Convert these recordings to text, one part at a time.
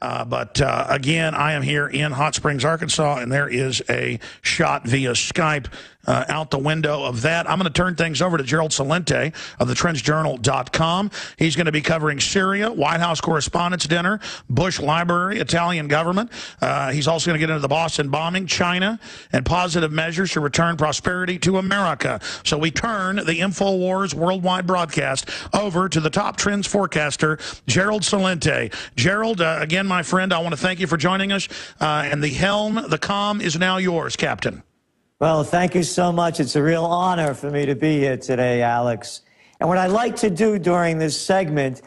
Again, I am here in Hot Springs, Arkansas, and there is a shot via Skype out the window of that. I'm going to turn things over to Gerald Celente of the TrendsJournal.com. He's going to be covering Syria, White House Correspondents' Dinner, Bush Library, Italian government. He's also going to get into the Boston bombing, China, and positive measures to return prosperity to America. So we turn the InfoWars worldwide broadcast over to the top trends forecaster, Gerald Celente. Gerald, again, my friend, I want to thank you for joining us. And the helm, the comm is now yours, Captain. Well, thank you so much. It's a real honor for me to be here today, Alex. And what I like to do during this segment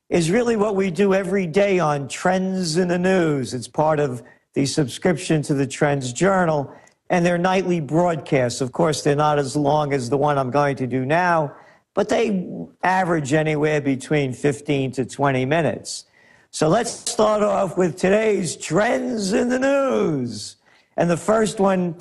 is really what we do every day on Trends in the News. It's part of the subscription to the Trends Journal and their nightly broadcasts. Of course, they're not as long as the one I'm going to do now, but they average anywhere between 15 to 20 minutes. So let's start off with today's Trends in the News. And the first one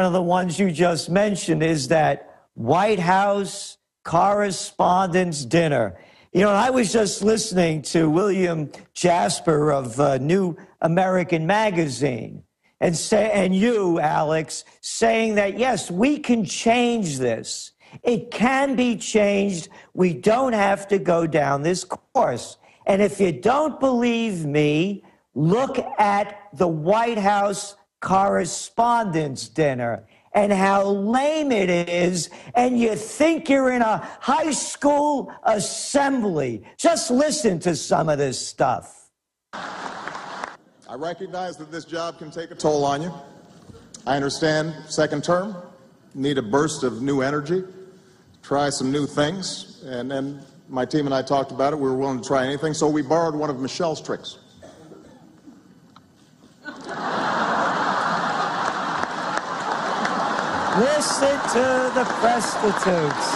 of the ones you just mentioned, is that White House Correspondents' Dinner. You know, I was just listening to William Jasper of New American Magazine and you, Alex, saying that, yes, we can change this. It can be changed. We don't have to go down this course. And if you don't believe me, look at the White House Correspondents' Dinner and how lame it is, and you think you're in a high school assembly. Just listen to some of this stuff. I recognize that this job can take a toll on you. I understand second term, need a burst of new energy, try some new things, and then my team and I talked about it. We were willing to try anything, so we borrowed one of Michelle's tricks. Listen to the prostitutes.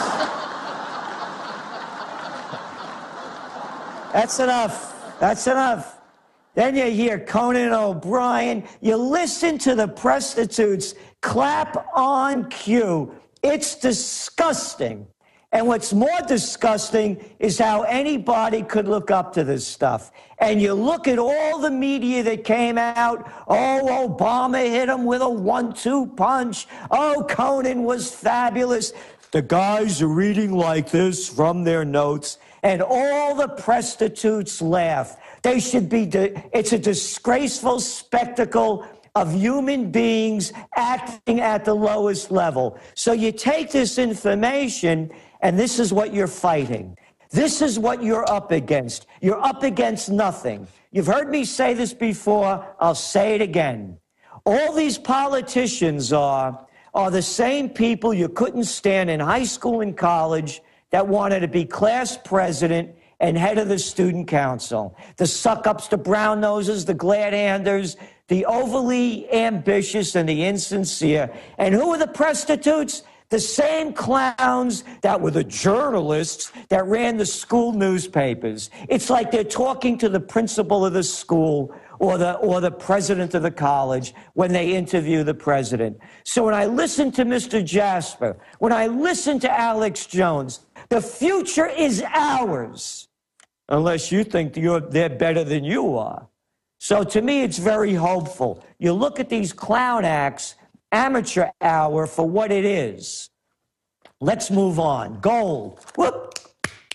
That's enough. That's enough. Then you hear Conan O'Brien. You listen to the prostitutes clap on cue. It's disgusting. And what's more disgusting is how anybody could look up to this stuff. And you look at all the media that came out. Oh, Obama hit him with a 1-2 punch. Oh, Conan was fabulous. The guys are reading like this from their notes. And all the prostitutes laugh. They should be, it's a disgraceful spectacle of human beings acting at the lowest level. So you take this information, and this is what you're fighting. This is what you're up against. You're up against nothing. You've heard me say this before. I'll say it again. All these politicians are the same people you couldn't stand in high school and college that wanted to be class president and head of the student council. The suck-ups, the brown noses, the glad-handers, the overly ambitious and the insincere. And who are the prostitutes? The same clowns that were the journalists that ran the school newspapers. It's like they're talking to the principal of the school or the president of the college when they interview the president. So when I listen to Mr. Jasper, when I listen to Alex Jones, the future is ours, unless you think they're better than you are. So to me, it's very hopeful. You look at these clown acts, amateur hour for what it is. Let's move on. Gold. Whoop.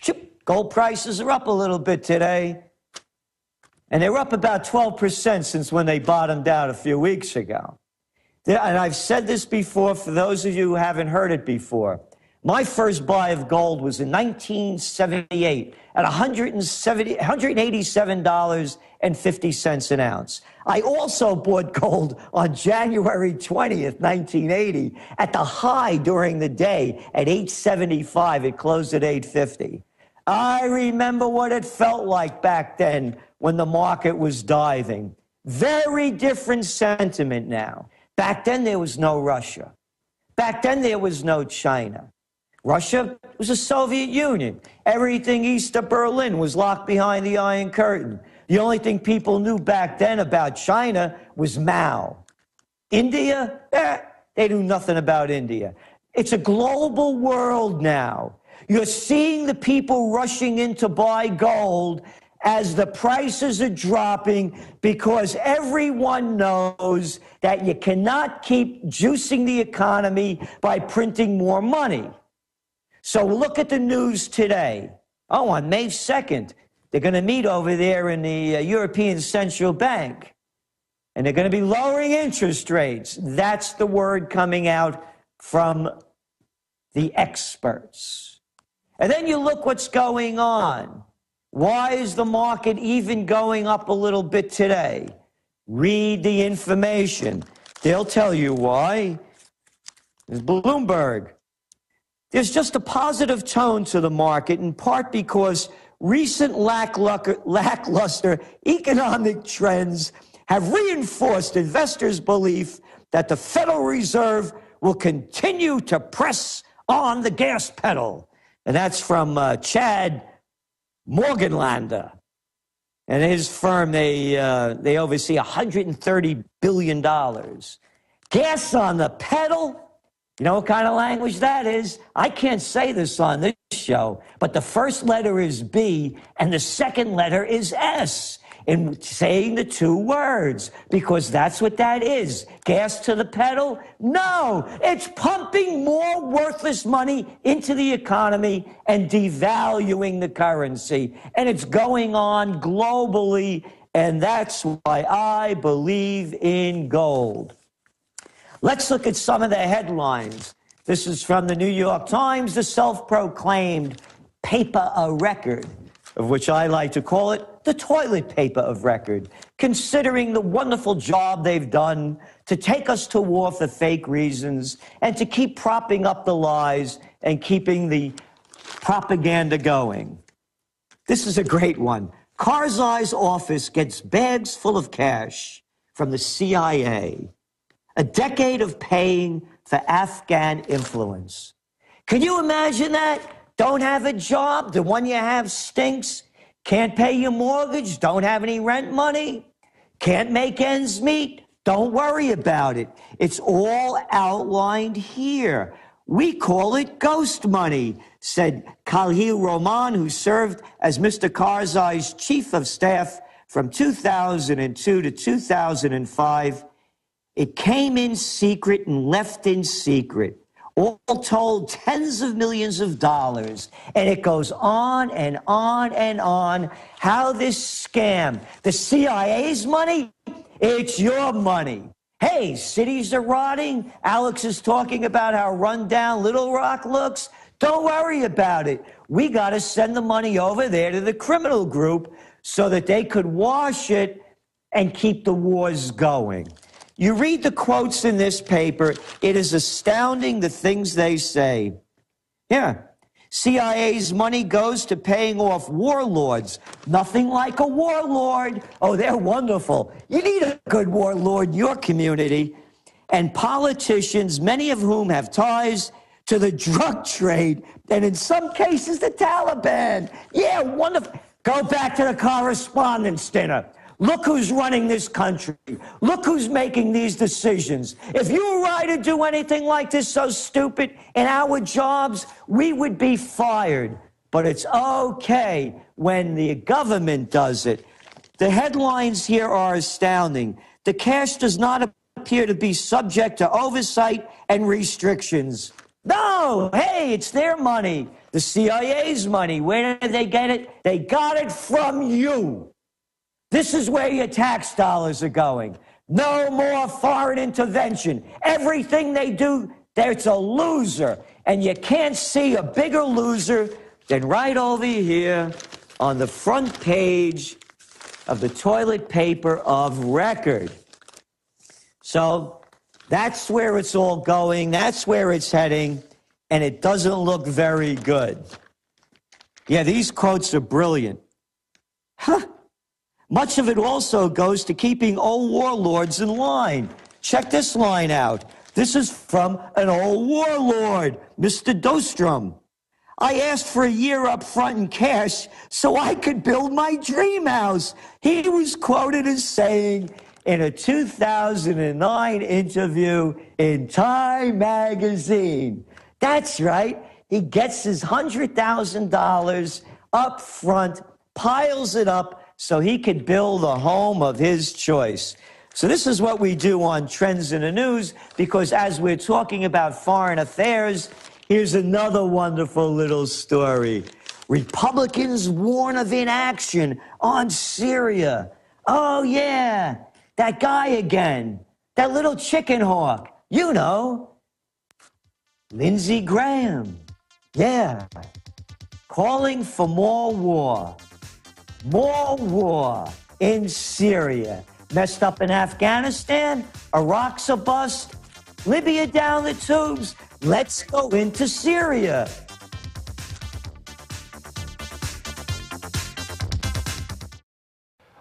Chip. Gold prices are up a little bit today. And they're up about 12% since when they bottomed out a few weeks ago. And I've said this before for those of you who haven't heard it before. My first buy of gold was in 1978 at $187.50 an ounce. I also bought gold on January 20th, 1980, at the high during the day at $875. It closed at $850. I remember what it felt like back then when the market was diving. Very different sentiment now. Back then, there was no Russia. Back then, there was no China. Russia was the Soviet Union. Everything east of Berlin was locked behind the Iron Curtain. The only thing people knew back then about China was Mao. India? They knew nothing about India. It's a global world now. You're seeing the people rushing in to buy gold as the prices are dropping because everyone knows that you cannot keep juicing the economy by printing more money. So look at the news today. Oh, on May 2nd, they're going to meet over there in the European Central Bank, and they're going to be lowering interest rates. That's the word coming out from the experts. And then you look what's going on. Why is the market even going up a little bit today? Read the information. They'll tell you why. There's Bloomberg. There's just a positive tone to the market, in part because recent lackluster economic trends have reinforced investors' belief that the Federal Reserve will continue to press on the gas pedal. And that's from Chad Morganlander. And his firm, they oversee $130 billion. Gas on the pedal? You know what kind of language that is? I can't say this on this show, but the first letter is B and the second letter is S in saying the two words, because that's what that is. Gas to the pedal? No, it's pumping more worthless money into the economy and devaluing the currency. And it's going on globally, and that's why I believe in gold. Let's look at some of the headlines. This is from the New York Times, the self-proclaimed paper of record, of which I like to call it the toilet paper of record, considering the wonderful job they've done to take us to war for fake reasons and to keep propping up the lies and keeping the propaganda going. This is a great one. Karzai's office gets bags full of cash from the CIA. A decade of paying for Afghan influence. Can you imagine that? Don't have a job, the one you have stinks, can't pay your mortgage, don't have any rent money, can't make ends meet, don't worry about it. It's all outlined here. We call it ghost money, said Khalil Roman, who served as Mr. Karzai's chief of staff from 2002 to 2005. It came in secret and left in secret. All told, tens of millions of dollars. And it goes on and on and on. How this scam, the CIA's money, it's your money. Hey, cities are rotting. Alex is talking about how run down Little Rock looks. Don't worry about it. We got to send the money over there to the criminal group so that they could wash it and keep the wars going. You read the quotes in this paper, it is astounding the things they say. Yeah, CIA's money goes to paying off warlords. Nothing like a warlord. Oh, they're wonderful. You need a good warlord in your community. And politicians, many of whom have ties to the drug trade, and in some cases the Taliban. Yeah, wonderful. Go back to the correspondence dinner. Look who's running this country. Look who's making these decisions. If you were I to do anything like this so stupid in our jobs, we would be fired. But it's okay when the government does it. The headlines here are astounding. The cash does not appear to be subject to oversight and restrictions. No, hey, it's their money. The CIA's money. Where did they get it? They got it from you. This is where your tax dollars are going. No more foreign intervention. Everything they do, it's a loser. And you can't see a bigger loser than right over here on the front page of the toilet paper of record. So that's where it's all going. That's where it's heading. And it doesn't look very good. Yeah, these quotes are brilliant. Huh. Much of it also goes to keeping old warlords in line. Check this line out. This is from an old warlord, Mr. Dostrom. I asked for a year up front in cash so I could build my dream house. He was quoted as saying in a 2009 interview in Time magazine. That's right. He gets his $100,000 up front, piles it up, so he could build a home of his choice. So this is what we do on Trends in the News, because as we're talking about foreign affairs, here's another wonderful little story. Republicans warn of inaction on Syria. Oh, yeah, that guy again, that little chicken hawk, you know, Lindsey Graham. Yeah, calling for more war in Syria. Messed up in Afghanistan, Iraq's a bust, Libya down the tubes. Let's go into Syria.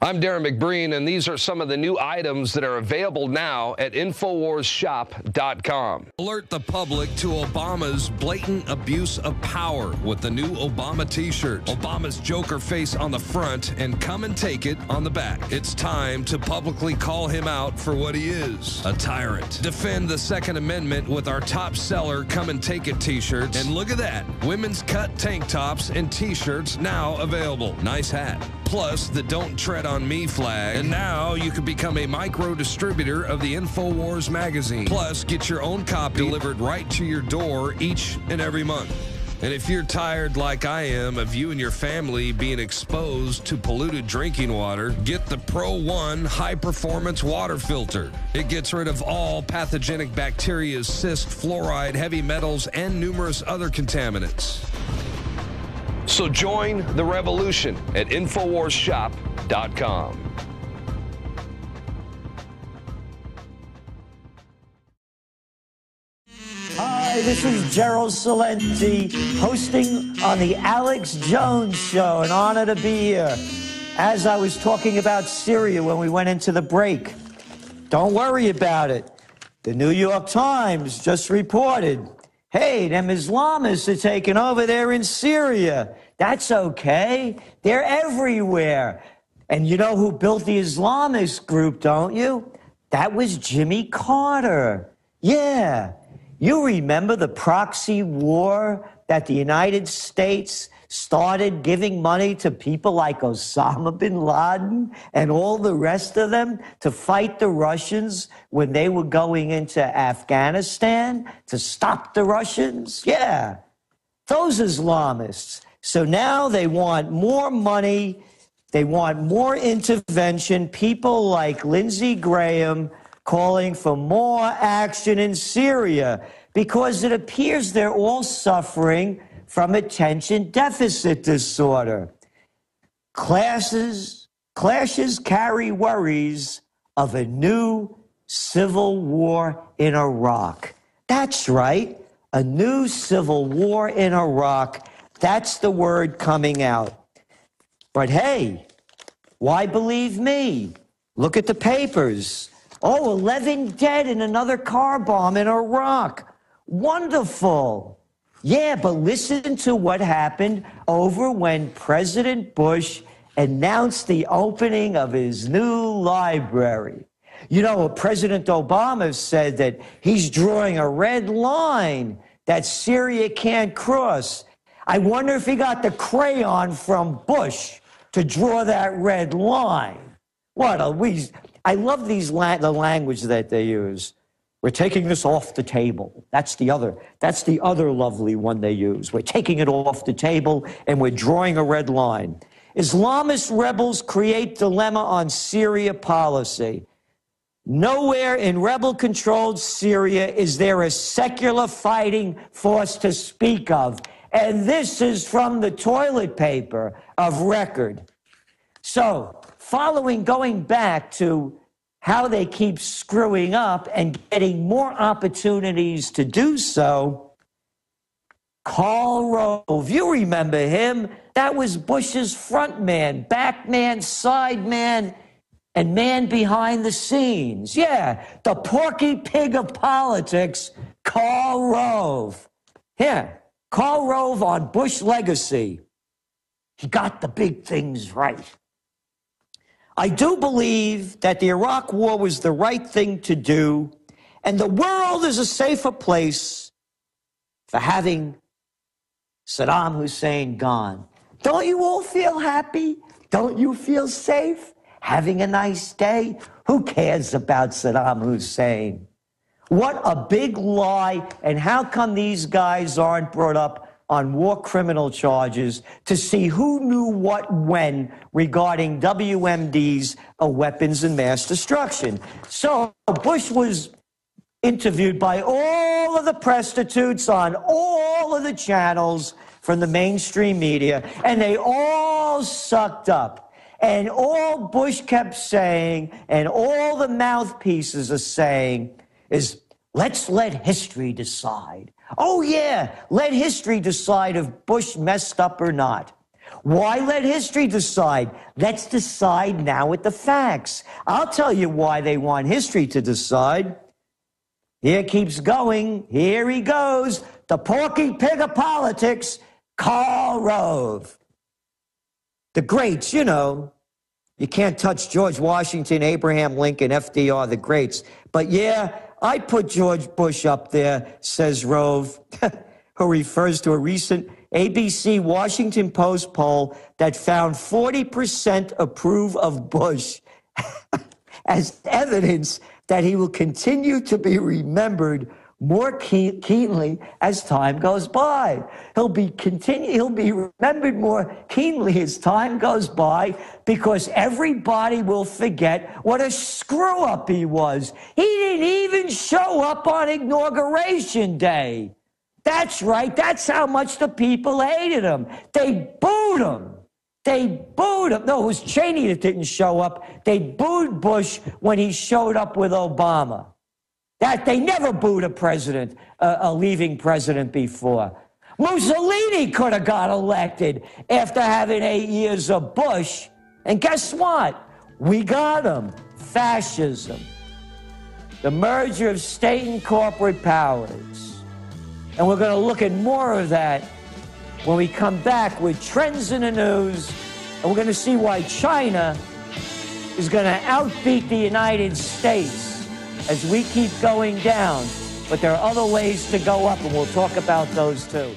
I'm Darren McBreen, and these are some of the new items that are available now at InfoWarsShop.com. Alert the public to Obama's blatant abuse of power with the new Obama t-shirt. Obama's Joker face on the front and come and take it on the back. It's time to publicly call him out for what he is, a tyrant. Defend the Second Amendment with our top seller Come and Take It t-shirts. And look at that, women's cut tank tops and t-shirts now available. Nice hat. Plus the Don't Tread on Me flag. And now you can become a micro distributor of the InfoWars magazine. Plus, get your own copy delivered right to your door each and every month. And if you're tired like I am of you and your family being exposed to polluted drinking water, get the Pro One High Performance Water Filter. It gets rid of all pathogenic bacteria, cyst, fluoride, heavy metals, and numerous other contaminants. So join the revolution at InfoWarsShop.com. Hi, this is Gerald Celente, hosting on the Alex Jones Show. An honor to be here. As I was talking about Syria when we went into the break, don't worry about it. The New York Times just reported, hey, them Islamists are taking over there in Syria. That's okay. They're everywhere. And you know who built the Islamist group, don't you? That was Jimmy Carter. Yeah. You remember the proxy war that the United States started giving money to people like Osama bin Laden and all the rest of them to fight the Russians when they were going into Afghanistan to stop the Russians? Yeah, those Islamists. So now they want more money, they want more intervention, people like Lindsey Graham calling for more action in Syria because it appears they're all suffering from attention deficit disorder. Clashes carry worries of a new civil war in Iraq. That's right, a new civil war in Iraq. That's the word coming out. But hey, why believe me? Look at the papers. Oh, 11 dead in another car bomb in Iraq. Wonderful. Yeah, but listen to what happened over when President Bush announced the opening of his new library. You know, President Obama said that he's drawing a red line that Syria can't cross. I wonder if he got the crayon from Bush to draw that red line. What a we! I love the language that they use. We're taking this off the table. That's the other lovely one they use. We're taking it off the table and we're drawing a red line. Islamist rebels create dilemma on Syria policy. Nowhere in rebel-controlled Syria is there a secular fighting force to speak of. And this is from the toilet paper of record. So, going back to how they keep screwing up and getting more opportunities to do so, Karl Rove, you remember him? That was Bush's front man, back man, side man, and man behind the scenes. Yeah, the Porky Pig of politics, Karl Rove. Here, Karl Rove on Bush legacy. He got the big things right. I do believe that the Iraq War was the right thing to do, and the world is a safer place for having Saddam Hussein gone. Don't you all feel happy? Don't you feel safe? Having a nice day? Who cares about Saddam Hussein? What a big lie, and how come these guys aren't brought up on war criminal charges to see who knew what when regarding WMD's weapons and mass destruction? So Bush was interviewed by all of the prostitutes on all of the channels from the mainstream media, and they all sucked up. And all Bush kept saying, and all the mouthpieces are saying, is, let's let history decide. Oh, yeah, let history decide if Bush messed up or not. Why let history decide? Let's decide now with the facts. I'll tell you why they want history to decide. Here keeps going. Here he goes. The porky pig of politics, Karl Rove. The greats, you know. You can't touch George Washington, Abraham Lincoln, FDR, the greats. But yeah, I put George Bush up there, says Rove, who refers to a recent ABC Washington Post poll that found 40% approve of Bush as evidence that he will continue to be remembered more keenly as time goes by. He'll be remembered more keenly as time goes by because everybody will forget what a screw-up he was. He didn't even show up on Inauguration Day. That's right. That's how much the people hated him. They booed him. They booed him. No, it was Cheney that didn't show up. They booed Bush when he showed up with Obama. That they never booed a president, a leaving president before. Mussolini could have got elected after having 8 years of Bush. And guess what? We got him. Fascism. The merger of state and corporate powers. And we're going to look at more of that when we come back with Trends in the News. And we're going to see why China is going to outbeat the United States as we keep going down. But there are other ways to go up, and we'll talk about those too.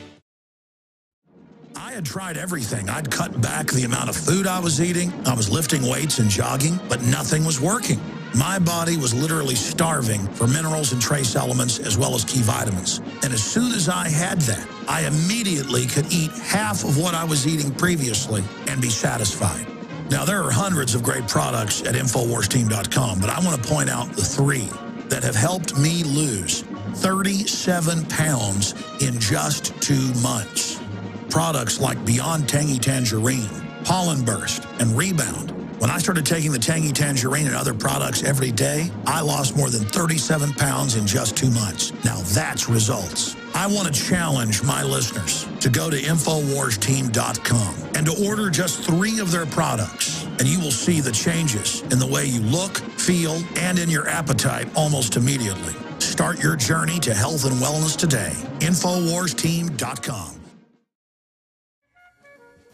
I had tried everything. I'd cut back the amount of food I was eating. I was lifting weights and jogging, but nothing was working. My body was literally starving for minerals and trace elements as well as key vitamins. And as soon as I had that, I immediately could eat half of what I was eating previously and be satisfied. Now, there are hundreds of great products at InfoWarsTeam.com, but I want to point out the 3 that have helped me lose 37 pounds in just 2 months. Products like Beyond Tangy Tangerine, Pollen Burst, and Rebound. When I started taking the Tangy Tangerine and other products every day, I lost more than 37 pounds in just 2 months. Now that's results. I want to challenge my listeners to go to InfoWarsTeam.com and to order just 3 of their products, and you will see the changes in the way you look, feel, and in your appetite almost immediately. Start your journey to health and wellness today. InfoWarsTeam.com.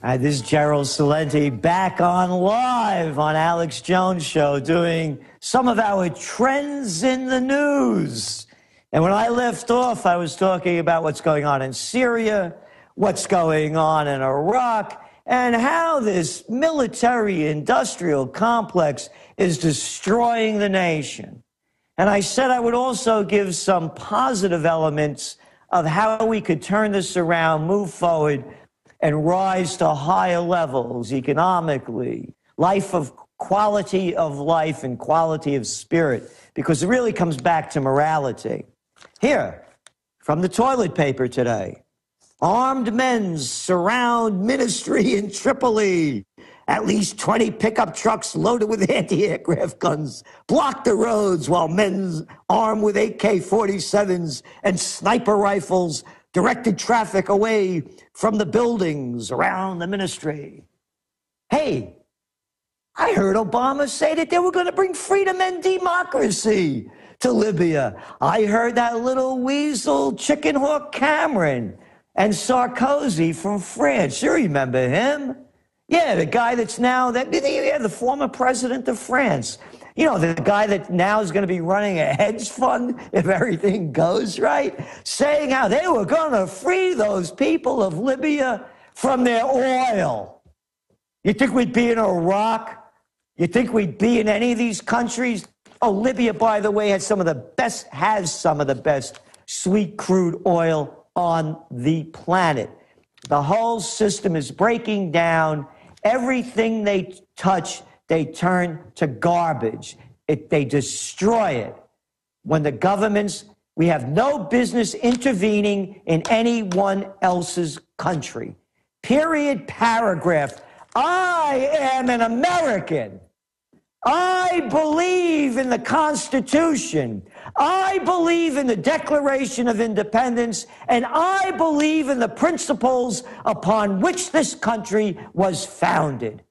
Hi, this is Gerald Celente back on live on Alex Jones Show doing some of our Trends in the News. And when I left off, I was talking about what's going on in Syria, what's going on in Iraq, and how this military-industrial complex is destroying the nation. And I said I would also give some positive elements of how we could turn this around, move forward, and rise to higher levels economically, quality of life and quality of spirit, because it really comes back to morality. Here, from the toilet paper today, armed men surround ministry in Tripoli. At least 20 pickup trucks loaded with anti-aircraft guns block the roads while men armed with AK-47s and sniper rifles directed traffic away from the buildings around the ministry. Hey, I heard Obama say that they were going to bring freedom and democracy to Libya. I heard that little weasel chicken hawk Cameron and Sarkozy from France. You remember him? Yeah, the guy that's now, the former president of France. You know, the guy that now is going to be running a hedge fund if everything goes right, saying how they were going to free those people of Libya from their oil. You think we'd be in Iraq? You think we'd be in any of these countries? Oh, Libya, by the way, has some of the best sweet crude oil on the planet. The whole system is breaking down. Everything they touch, they turn to garbage. They destroy it. When the governments, we have no business intervening in anyone else's country. Period, paragraph. I am an American. I believe in the Constitution. I believe in the Declaration of Independence, and I believe in the principles upon which this country was founded.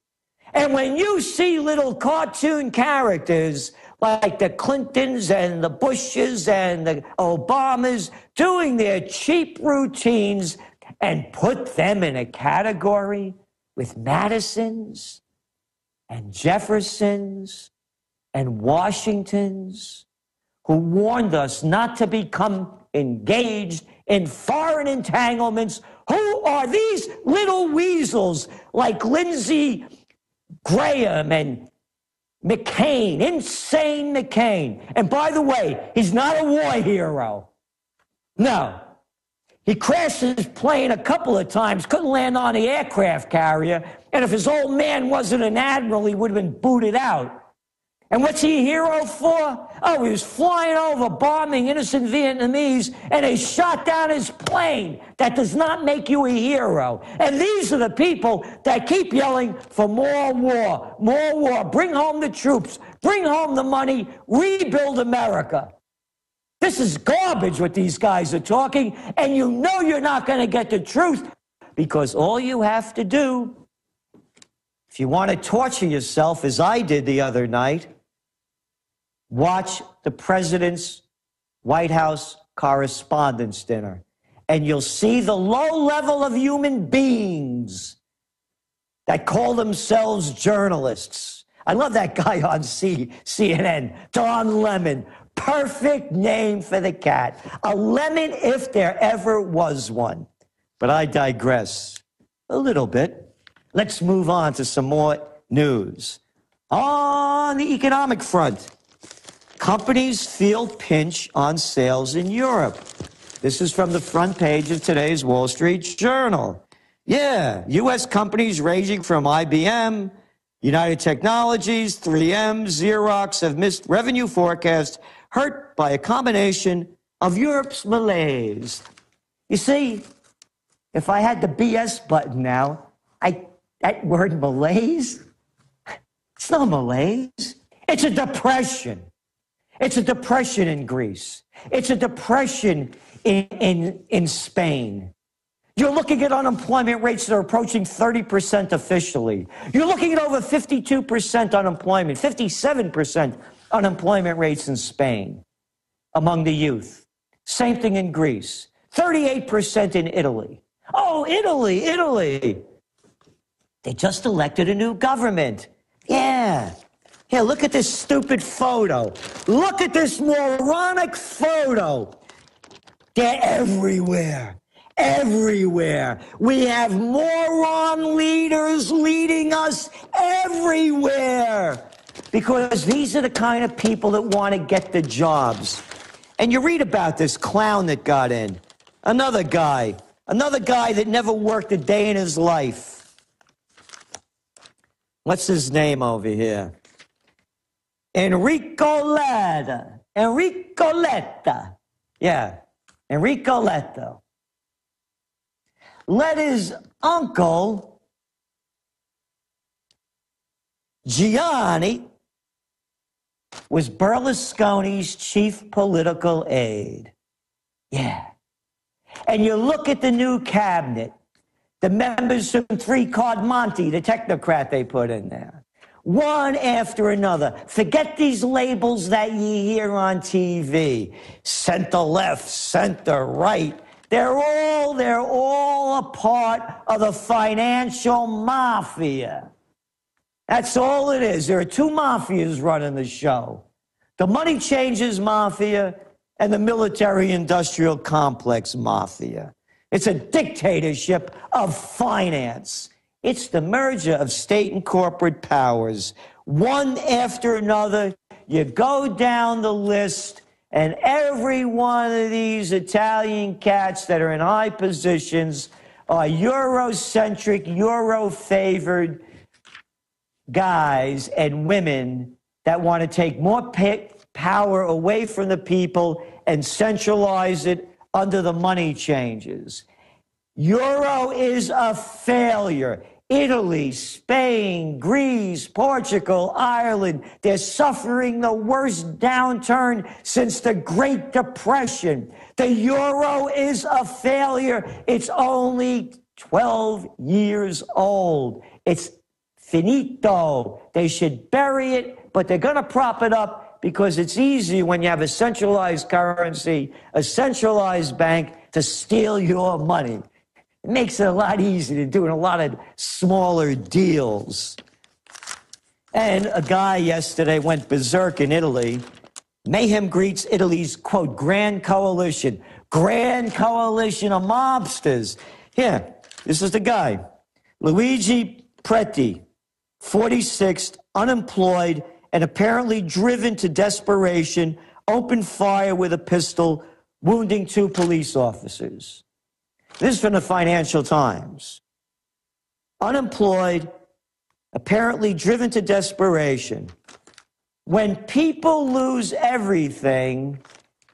And when you see little cartoon characters like the Clintons and the Bushes and the Obamas doing their cheap routines and put them in a category with Madisons and Jeffersons and Washingtons, who warned us not to become engaged in foreign entanglements. Who are these little weasels like Lindsey Graham and McCain, insane McCain? And by the way, he's not a war hero. No. He crashed his plane a couple of times, couldn't land on the aircraft carrier, and if his old man wasn't an admiral, he would have been booted out. And what's he a hero for? Oh, he was flying over, bombing innocent Vietnamese, and they shot down his plane. That does not make you a hero. And these are the people that keep yelling for more war, bring home the troops, bring home the money, rebuild America. This is garbage what these guys are talking, and you know you're not going to get the truth, because all you have to do, if you want to torture yourself, as I did the other night, watch the president's White House Correspondents' Dinner, and you'll see the low level of human beings that call themselves journalists. I love that guy on CNN, Don Lemon. Perfect name for the cat. A lemon if there ever was one. But I digress a little bit. Let's move on to some more news. On the economic front, companies feel pinch on sales in Europe. This is from the front page of today's Wall Street Journal. Yeah, U.S. companies ranging from IBM, United Technologies, 3M, Xerox have missed revenue forecasts, hurt by a combination of Europe's malaise. You see, if I had the BS button now, that word malaise, it's not malaise. It's a depression. It's a depression in Greece. It's a depression in Spain. You're looking at unemployment rates that are approaching 30% officially. You're looking at over 52% unemployment, 57% unemployment rates in Spain among the youth. Same thing in Greece. 38% in Italy. Oh, Italy. They just elected a new government. Yeah. Here, look at this stupid photo. Look at this moronic photo. They're everywhere. Everywhere. We have moron leaders leading us everywhere. Because these are the kind of people that want to get the jobs. And you read about this clown that got in. Another guy that never worked a day in his life. What's his name over here? Enrico Letta. Yeah, Enrico Letta. Let his uncle, Gianni, was Berlusconi's chief political aide. Yeah. And you look at the new cabinet, the members from Three-Card Monte, the technocrat they put in there. One after another. Forget these labels that you hear on TV. Center left, center right. They're all a part of the financial mafia. That's all it is. There are two mafias running the show. The money changers mafia and the military-industrial complex mafia. It's a dictatorship of finance. It's the merger of state and corporate powers. One after another, you go down the list, and every one of these Italian cats that are in high positions are Eurocentric, Euro-favored guys and women that want to take more power away from the people and centralize it under the money changes. Euro is a failure. Italy, Spain, Greece, Portugal, Ireland, they're suffering the worst downturn since the Great Depression. The euro is a failure. It's only 12 years old. It's finito. They should bury it, but they're going to prop it up because it's easy when you have a centralized currency, a centralized bank to steal your money. It makes it a lot easier to do a lot of smaller deals. And a guy yesterday went berserk in Italy. Mayhem greets Italy's, quote, grand coalition of mobsters. Here, this is the guy. Luigi Preti, 46, unemployed, and apparently driven to desperation, opened fire with a pistol, wounding 2 police officers. This is from the Financial Times. Unemployed, apparently driven to desperation. When people lose everything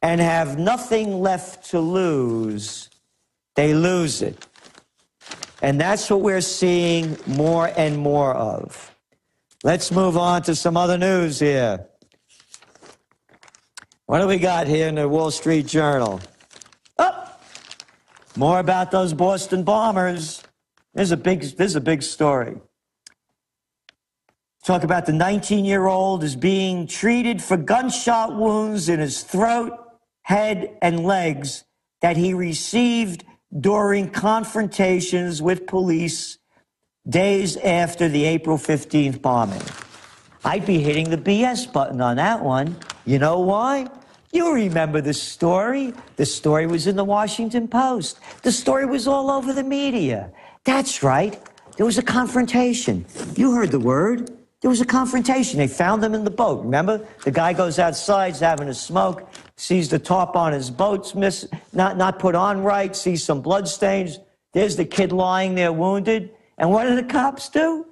and have nothing left to lose, they lose it. And that's what we're seeing more and more of. Let's move on to some other news here. What do we got here in the Wall Street Journal? More about those Boston bombers. This is a big story. Talk about the 19-year-old is being treated for gunshot wounds in his throat, head, and legs that he received during confrontations with police days after the April 15th bombing. I'd be hitting the BS button on that one. You know why? You remember the story. The story was in the Washington Post. The story was all over the media. That's right. There was a confrontation. You heard the word. There was a confrontation. They found him in the boat. Remember? The guy goes outside, he's having a smoke, sees the top on his boat's not put on right, sees some blood stains. There's the kid lying there wounded. And what did the cops do?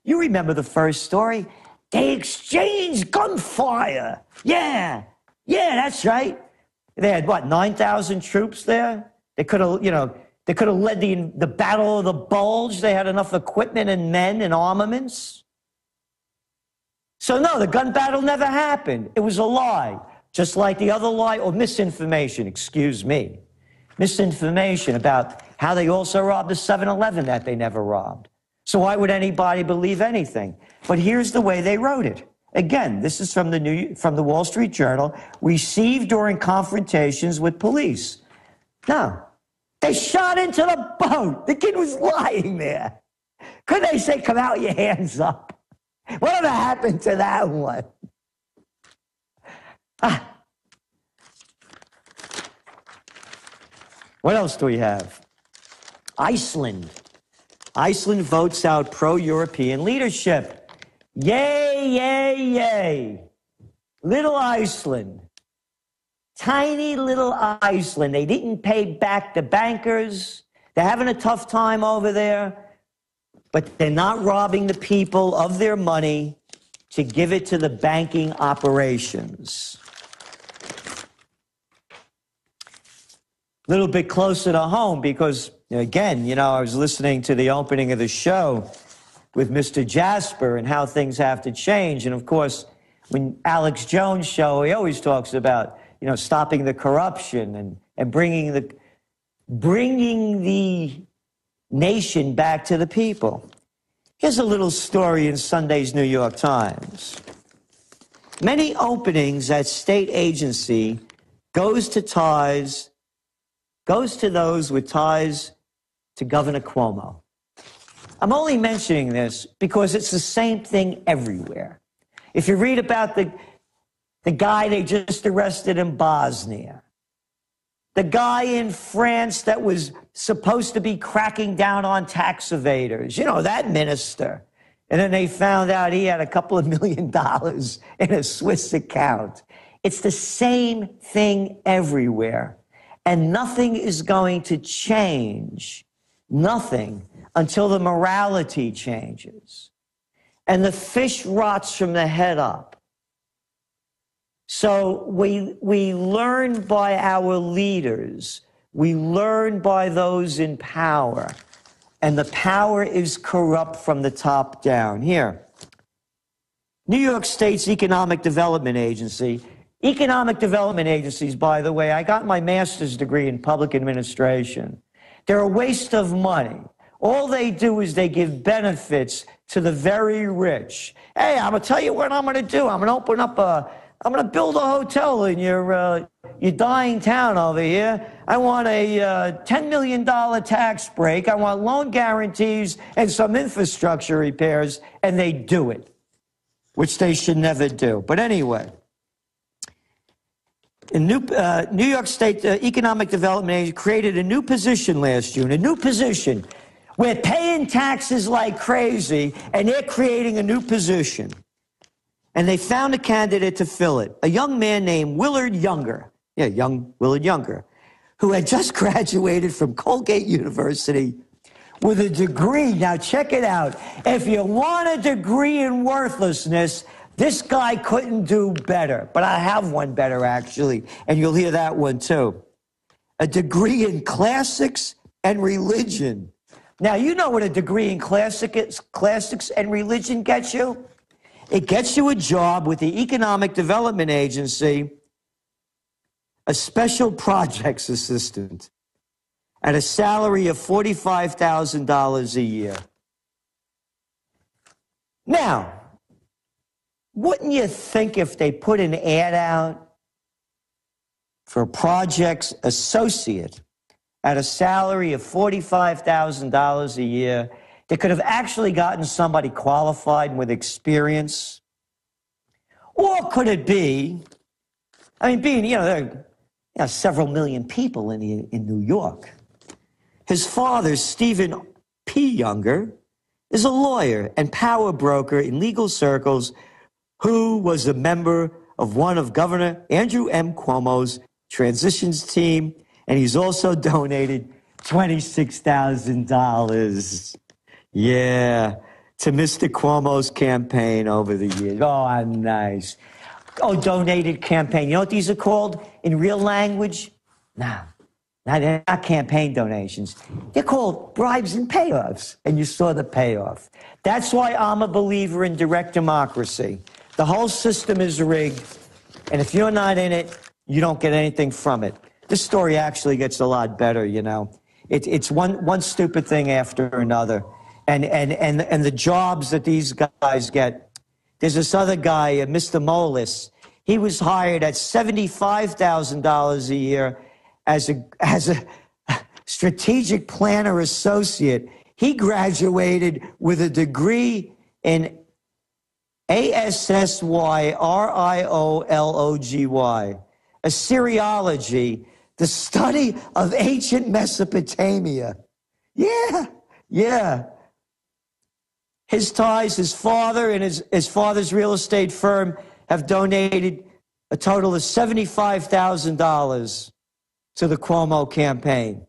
You remember the first story. They exchanged gunfire. Yeah, that's right. They had, what, 9,000 troops there? They could have, they could have led the Battle of the Bulge. They had enough equipment and men and armaments. So, no, the gun battle never happened. It was a lie, just like the other lie, or misinformation, excuse me. Misinformation about how they also robbed the 7-Eleven that they never robbed. So why would anybody believe anything? But here's the way they wrote it. Again, this is from the Wall Street Journal, received during confrontations with police. No, they shot into the boat. The kid was lying there. Couldn't they say, come out, your hands up? Whatever happened to that one? What else do we have? Iceland. Iceland votes out pro-European leadership. Yay, yay, yay. Little Iceland. Tiny little Iceland. They didn't pay back the bankers. They're having a tough time over there. But they're not robbing the people of their money to give it to the banking operations. A little bit closer to home because, again, I was listening to the opening of the show with Mr. Jasper and how things have to change. And, of course, when Alex Jones' show, he always talks about, stopping the corruption and bringing the nation back to the people. Here's a little story in Sunday's New York Times. Many openings at state agency goes to those with ties to Governor Cuomo. I'm only mentioning this because it's the same thing everywhere. If you read about the guy they just arrested in Bosnia, The guy in France that was supposed to be cracking down on tax evaders. You know, that minister. And then they found out he had a couple of $1 million in a Swiss account. It's the same thing everywhere. And nothing is going to change, nothing, until the morality changes. And the fish rots from the head up. So we learn by our leaders. We learn by those in power. And the power is corrupt from the top down. Here, New York State's Economic Development Agency. Economic development agencies, by the way, I got my master's degree in public administration. They're a waste of money. All they do is they give benefits to the very rich. Hey, I'm going to tell you what I'm going to do. I'm going to build a hotel in your dying town over here. I want a $10 million tax break. I want loan guarantees and some infrastructure repairs, and they do it, which they should never do. But anyway, in New York State Economic Development Agency created a new position last June, a new position. We're paying taxes like crazy, and they're creating a new position. And they found a candidate to fill it, a young man named Willard Younger. Yeah, young Willard Younger, who had just graduated from Colgate University with a degree. Now, check it out. If you want a degree in worthlessness, this guy couldn't do better. But I have one better, actually, and you'll hear that one, too. A degree in classics and religion. Now, you know what a degree in classics and religion gets you? It gets you a job with the Economic Development Agency, a special projects assistant, at a salary of $45,000 a year. Now, wouldn't you think if they put an ad out for a projects associate at a salary of $45,000 a year, they could have actually gotten somebody qualified with experience? Or could it be, I mean, being, there are several million people in New York. His father, Stephen P. Younger, is a lawyer and power broker in legal circles who was a member of one of Governor Andrew M. Cuomo's transitions team, and he's also donated $26,000. Yeah, to Mr. Cuomo's campaign over the years. Oh, nice. Oh, donated campaign. You know what these are called in real language? No, they're not campaign donations. They're called bribes and payoffs. And you saw the payoff. That's why I'm a believer in direct democracy. The whole system is rigged. And if you're not in it, you don't get anything from it. This story actually gets a lot better, It's one stupid thing after another. And the jobs that these guys get. There's this other guy, Mr. Molis. He was hired at $75,000 a year as a strategic planner associate. He graduated with a degree in ASSYRIOLOGY, Assyriology, the study of ancient Mesopotamia. Yeah. His ties, his father and his father's real estate firm have donated a total of $75,000 to the Cuomo campaign.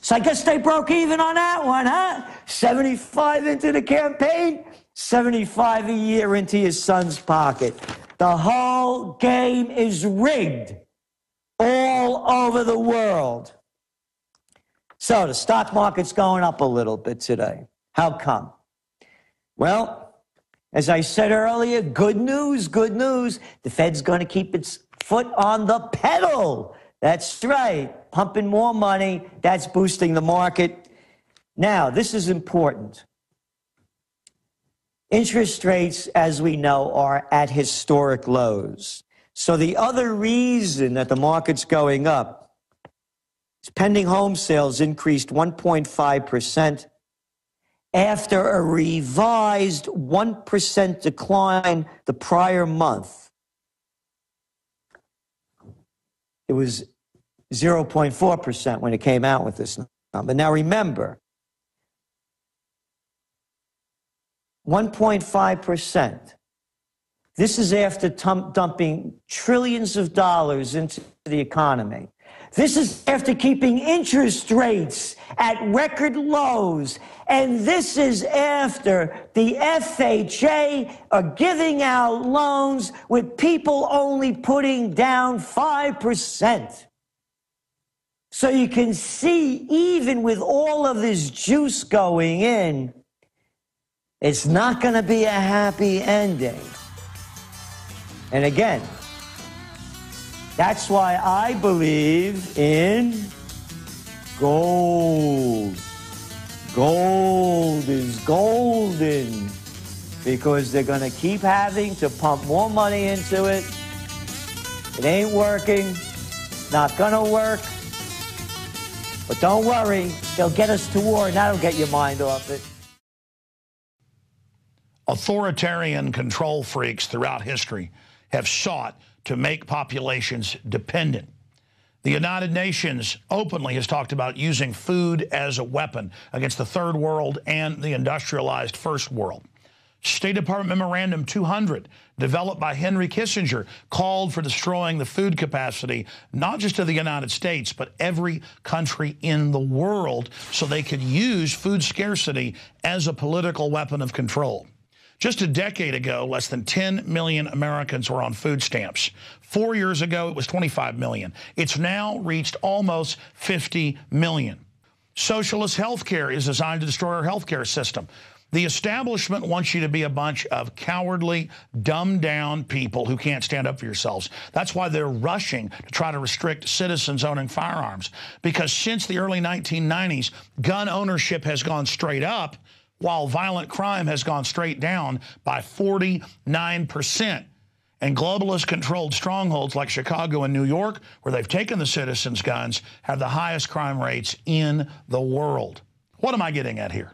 So I guess they broke even on that one, huh? 75 into the campaign, 75 a year into his son's pocket. The whole game is rigged all over the world. So the stock market's going up a little bit today. How come? Well, as I said earlier, good news, good news. The Fed's going to keep its foot on the pedal. That's right. Pumping more money. That's boosting the market. Now, this is important. Interest rates, as we know, are at historic lows. So the other reason that the market's going up is pending home sales increased 1.5%. After a revised 1% decline the prior month. It was 0.4% when it came out with this number. Now remember, 1.5%. This is after dumping trillions of dollars into the economy. This is after keeping interest rates at record lows. And this is after the FHA are giving out loans with people only putting down 5%. So you can see, even with all of this juice going in, it's not going to be a happy ending. And again, that's why I believe in gold. Gold is golden because they're going to keep having to pump more money into it. It ain't working, not going to work. But don't worry, they'll get us to war, and that'll get your mind off it. Authoritarian control freaks throughout history have sought to make populations dependent. The United Nations openly has talked about using food as a weapon against the third world and the industrialized first world. State Department Memorandum 200, developed by Henry Kissinger, called for destroying the food capacity, not just of the United States, but every country in the world, so they could use food scarcity as a political weapon of control. Just a decade ago, less than 10 million Americans were on food stamps. 4 years ago, it was 25 million. It's now reached almost 50 million. Socialist health care is designed to destroy our health care system. The establishment wants you to be a bunch of cowardly, dumbed-down people who can't stand up for yourselves. That's why they're rushing to try to restrict citizens owning firearms. Because since the early 1990s, gun ownership has gone straight up, while violent crime has gone straight down by 49%. And globalist-controlled strongholds like Chicago and New York, where they've taken the citizens' guns, have the highest crime rates in the world. What am I getting at here?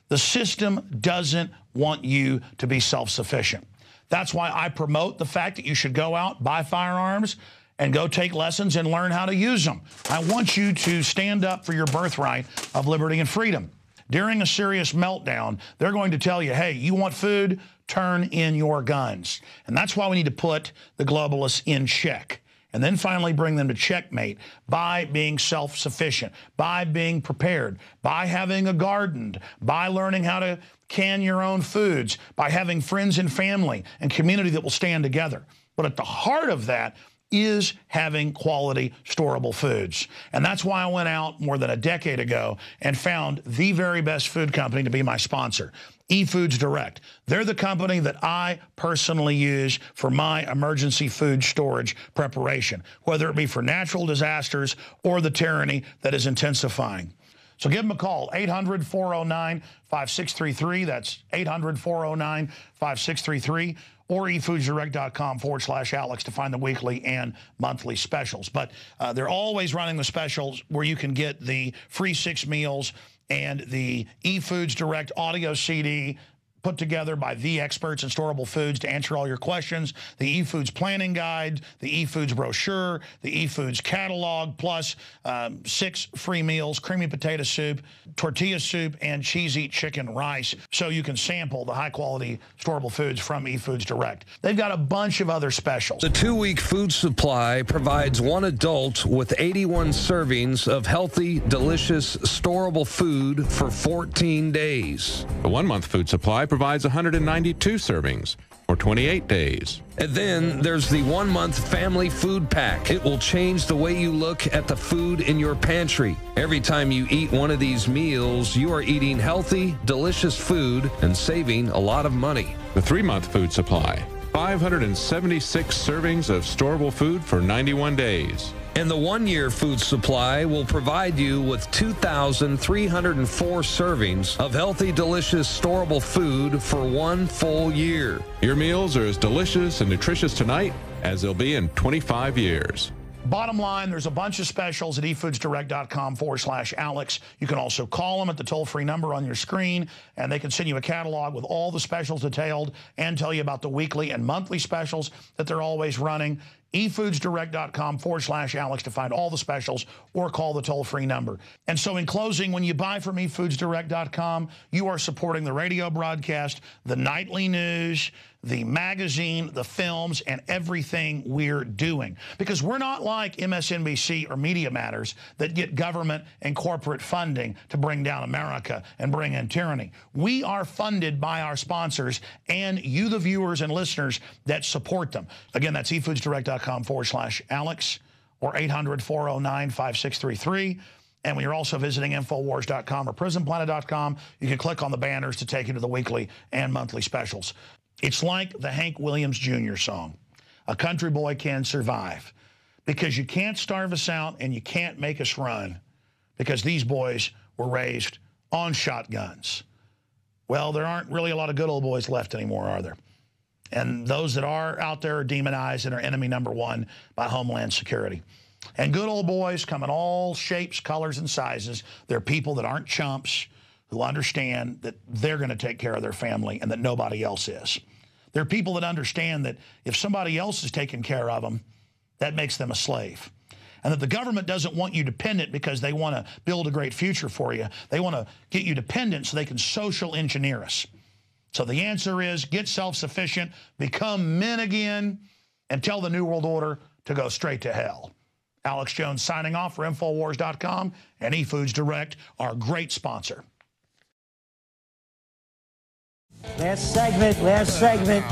The system doesn't want you to be self-sufficient. That's why I promote the fact that you should go out, buy firearms, and go take lessons and learn how to use them. I want you to stand up for your birthright of liberty and freedom. During a serious meltdown, they're going to tell you, hey, you want food? Turn in your guns. And that's why we need to put the globalists in check. And then finally bring them to checkmate by being self-sufficient, by being prepared, by having a garden, by learning how to can your own foods, by having friends and family and community that will stand together. But at the heart of that is having quality, storable foods. And that's why I went out more than a decade ago and found the very best food company to be my sponsor, eFoods Direct. They're the company that I personally use for my emergency food storage preparation, whether it be for natural disasters or the tyranny that is intensifying. So give them a call, 800-409-5633. That's 800-409-5633. Or efoodsdirect.com/Alex to find the weekly and monthly specials. But they're always running the specials where you can get the free 6 meals and the eFoods Direct audio CD put together by the experts in storable foods to answer all your questions, the eFoods planning guide, the eFoods brochure, the eFoods catalog, plus 6 free meals, creamy potato soup, tortilla soup, and cheesy chicken rice, so you can sample the high-quality storable foods from eFoods Direct. They've got a bunch of other specials. The 2-week food supply provides one adult with 81 servings of healthy, delicious, storable food for 14 days. The 1-month food supply provides 192 servings for 28 days. And then there's the 1-month family food pack. It will change the way you look at the food in your pantry. Every time you eat one of these meals, you are eating healthy, delicious food and saving a lot of money. The 3-month food supply, 576 servings of storable food for 91 days. And the 1-year food supply will provide you with 2,304 servings of healthy, delicious, storable food for 1 full year. Your meals are as delicious and nutritious tonight as they'll be in 25 years. Bottom line, there's a bunch of specials at efoodsdirect.com/Alex. You can also call them at the toll-free number on your screen, and they can send you a catalog with all the specials detailed and tell you about the weekly and monthly specials that they're always running. efoodsdirect.com/Alex to find all the specials or call the toll-free number. And so in closing, when you buy from efoodsdirect.com, you are supporting the radio broadcast, the nightly news, the magazine, the films, and everything we're doing. Because we're not like MSNBC or Media Matters that get government and corporate funding to bring down America and bring in tyranny. We are funded by our sponsors and you, the viewers and listeners that support them. Again, that's efoodsdirect.com/Alex or 800-409-5633. And when you're also visiting Infowars.com or PrisonPlanet.com, you can click on the banners to take you to the weekly and monthly specials. It's like the Hank Williams Jr. song, "A Country Boy Can Survive," because you can't starve us out and you can't make us run because these boys were raised on shotguns. Well, there aren't really a lot of good old boys left anymore, are there? And those that are out there are demonized and are enemy number one by Homeland Security. And good old boys come in all shapes, colors, and sizes. They're people that aren't chumps, who understand that they're going to take care of their family and that nobody else is. They're people that understand that if somebody else is taking care of them, that makes them a slave. And that the government doesn't want you dependent because they want to build a great future for you. They want to get you dependent so they can social engineer us. So the answer is get self-sufficient, become men again, and tell the New World Order to go straight to hell. Alex Jones signing off for Infowars.com and eFoods Direct, our great sponsor. Last segment.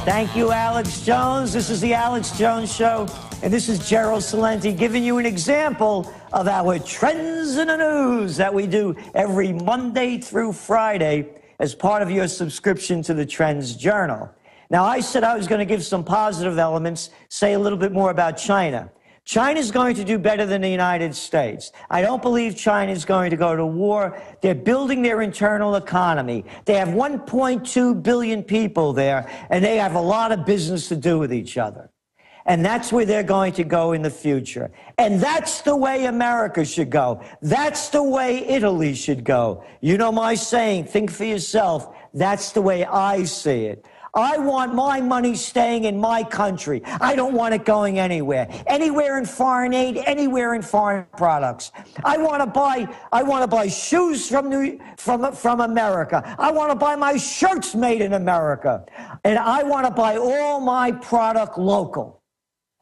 Thank you, Alex Jones. This is the Alex Jones Show, and this is Gerald Celente giving you an example of our Trends in the News that we do every Monday through Friday as part of your subscription to the Trends Journal. Now, I said I was going to give some positive elements, say a little bit more about China. China's going to do better than the United States. I don't believe China's going to go to war. They're building their internal economy. They have 1.2 billion people there, and they have a lot of business to do with each other. And that's where they're going to go in the future. And that's the way America should go. That's the way Italy should go. You know my saying, think for yourself. That's the way I see it. I want my money staying in my country. I don't want it going anywhere. Anywhere in foreign aid, anywhere in foreign products. I want to buy shoes from America. I want to buy my shirts made in America. And I want to buy all my product local.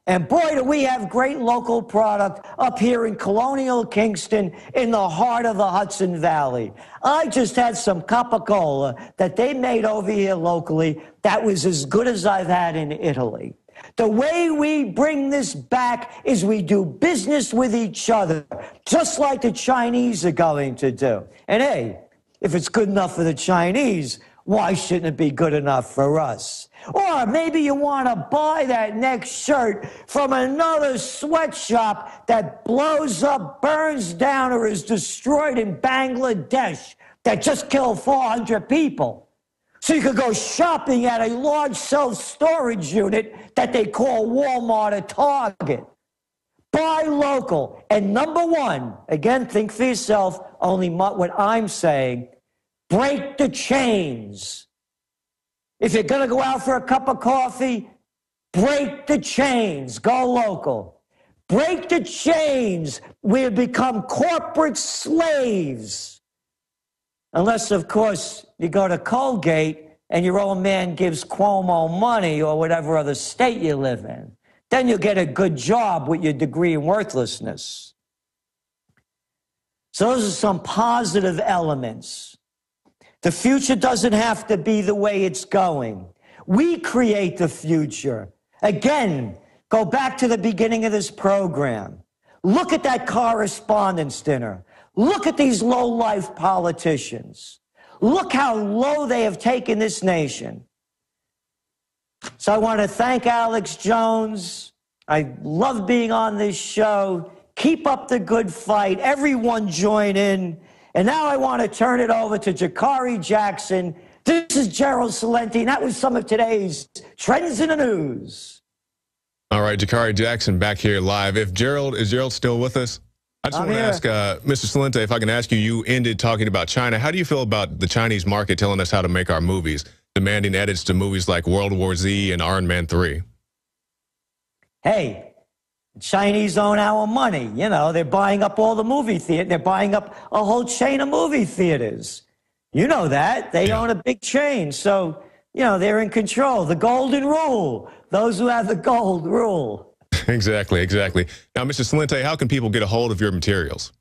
And boy, do we have great local product up here in Colonial Kingston in the heart of the Hudson Valley. I just had some Coca-Cola that they made over here locally that was as good as I've had in Italy. The way we bring this back is we do business with each other, just like the Chinese are going to do. And hey, if it's good enough for the Chinese, why shouldn't it be good enough for us? Or maybe you want to buy that next shirt from another sweatshop that blows up, burns down, or is destroyed in Bangladesh that just killed 400 people. So you could go shopping at a large self-storage unit that they call Walmart or Target. Buy local. And number one, again, think for yourself, only what I'm saying, break the chains. If you're going to go out for a cup of coffee, break the chains. Go local. Break the chains. We become corporate slaves. Unless, of course, you go to Colgate and your old man gives Cuomo money or whatever other state you live in. Then you'll get a good job with your degree in worthlessness. So those are some positive elements. The future doesn't have to be the way it's going. We create the future. Again, go back to the beginning of this program. Look at that correspondence dinner. Look at these low-life politicians. Look how low they have taken this nation. So I want to thank Alex Jones. I love being on this show. Keep up the good fight. Everyone join in. And now I want to turn it over to Jakari Jackson. This is Gerald Celente, and that was some of today's Trends in the News. All right, Jakari Jackson back here live. Is Gerald still with us? I just want to ask Mr. Celente, if I can ask you, you ended talking about China. How do you feel about the Chinese market telling us how to make our movies, demanding edits to movies like World War Z and Iron Man 3? Hey, Chinese own our money. You know, they're buying up all the movie theaters. They're buying up a whole chain of movie theaters. You know that. They own a big chain. So, you know, they're in control. The golden rule. Those who have the gold rule. Exactly. Now, Mr. Celente, how can people get a hold of your materials?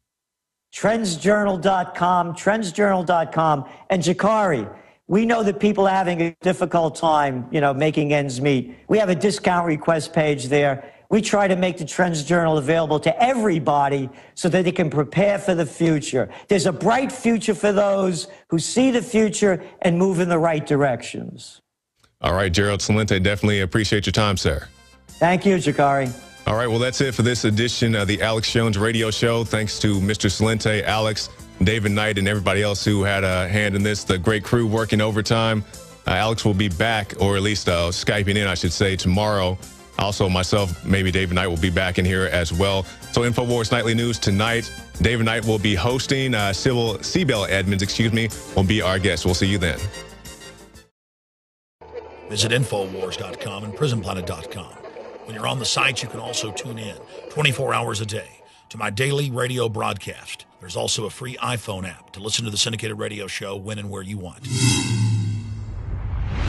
TrendsJournal.com, TrendsJournal.com, and Jakari. We know that people are having a difficult time, you know, making ends meet. We have a discount request page there. We try to make the Trends Journal available to everybody so that they can prepare for the future. There's a bright future for those who see the future and move in the right directions. All right, Gerald Celente, definitely appreciate your time, sir. Thank you, Jakari. All right, well, that's it for this edition of the Alex Jones Radio Show. Thanks to Mr. Celente, Alex, David Knight, and everybody else who had a hand in this, the great crew working overtime. Alex will be back, or at least Skyping in, I should say, tomorrow. Also, myself, maybe David Knight will be back in here as well. So InfoWars Nightly News tonight. David Knight will be hosting. Sybil Edmonds, will be our guest. We'll see you then. Visit Infowars.com and PrisonPlanet.com. When you're on the site, you can also tune in 24 hours a day to my daily radio broadcast. There's also a free iPhone app to listen to the syndicated radio show when and where you want.